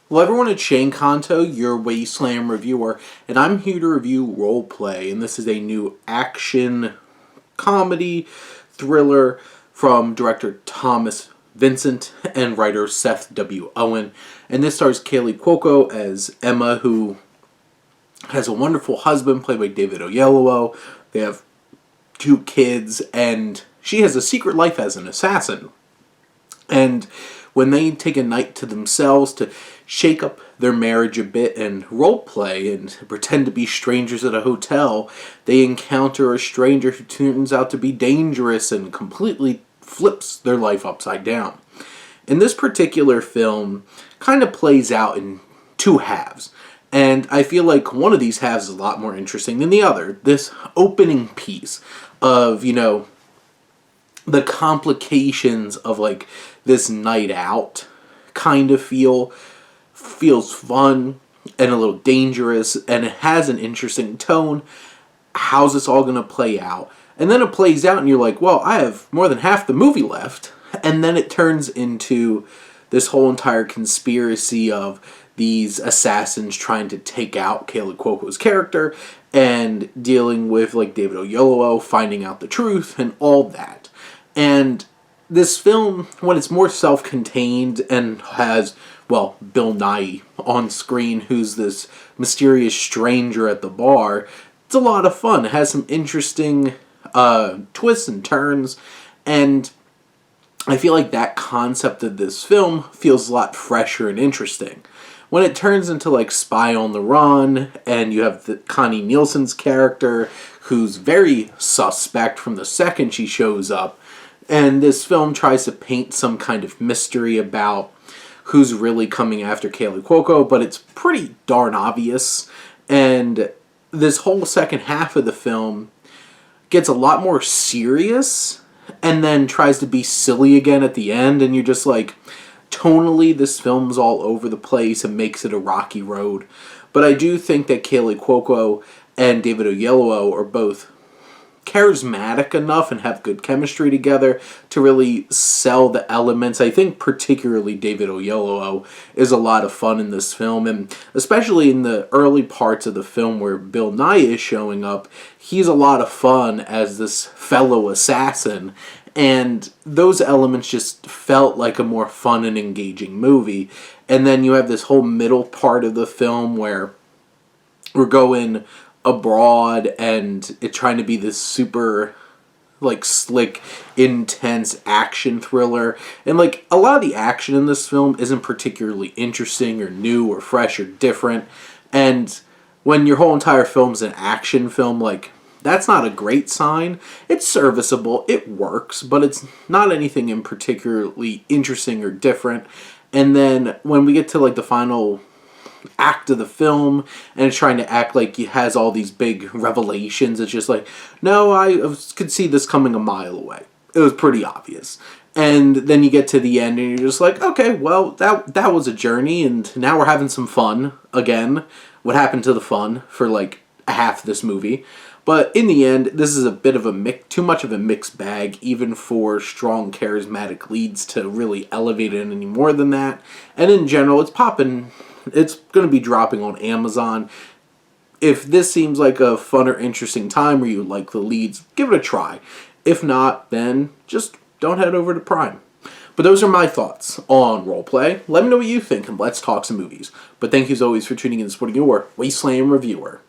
Hello everyone, it's Shane Kanto, your Wasteland reviewer, and I'm here to review Roleplay, and this is a new action comedy thriller from director Thomas Vincent and writer Seth W. Owen. And this stars Kaylee Cuoco as Emma, who has a wonderful husband played by David Oyelowo. They have two kids, and she has a secret life as an assassin. And when they take a night to themselves to shake up their marriage a bit and roleplay and pretend to be strangers at a hotel, they encounter a stranger who turns out to be dangerous and completely flips their life upside down. And this particular film kind of plays out in two halves. And I feel like one of these halves is a lot more interesting than the other. This opening piece of, the complications of like this night out kind of feels fun and a little dangerous, and it has an interesting tone. How's this all going to play out? And then it plays out and you're like, well, I have more than half the movie left. And then it turns into this whole entire conspiracy of these assassins trying to take out Kaylee Cuoco's character and dealing with like David Oyelowo finding out the truth and all that. And this film, when it's more self-contained and has, well, Bill Nighy on screen, who's this mysterious stranger at the bar, it's a lot of fun. It has some interesting twists and turns, and I feel like that concept of this film feels a lot fresher and interesting. When it turns into like Spy on the Run, and you have Connie Nielsen's character, who's very suspect from the second she shows up, and this film tries to paint some kind of mystery about who's really coming after Kaylee Cuoco, but it's pretty darn obvious. And this whole second half of the film gets a lot more serious and then tries to be silly again at the end, and you're just like, tonally this film's all over the place and makes it a rocky road. But I do think that Kaylee Cuoco and David Oyelowo are both charismatic enough and have good chemistry together to really sell the elements. I think particularly David Oyelowo is a lot of fun in this film, and especially in the early parts of the film where Bill Nighy is showing up, he's a lot of fun as this fellow assassin, and those elements just felt like a more fun and engaging movie. And then you have this whole middle part of the film where we're going abroad and it's trying to be this super like slick, intense action thriller, and like a lot of the action in this film isn't particularly interesting or new or fresh or different. And when your whole entire film's an action film, like, that's not a great sign. It's serviceable, it works, but it's not anything in particularly interesting or different. And then when we get to like the final act of the film and it's trying to act like it has all these big revelations, it's just like, no, I could see this coming a mile away. It was pretty obvious. And then you get to the end and you're just like, okay, well, that was a journey, and now we're having some fun again. What happened to the fun for like half this movie? But in the end, this is a bit of too much of a mixed bag, even for strong, charismatic leads to really elevate it any more than that. And in general, it's popping. It's going to be dropping on Amazon. If this seems like a fun or interesting time where you like the leads, give it a try. If not, then just don't head over to Prime. But those are my thoughts on Roleplay. Let me know what you think, and let's talk some movies. But thank you as always for tuning in and supporting your Wasteland reviewer.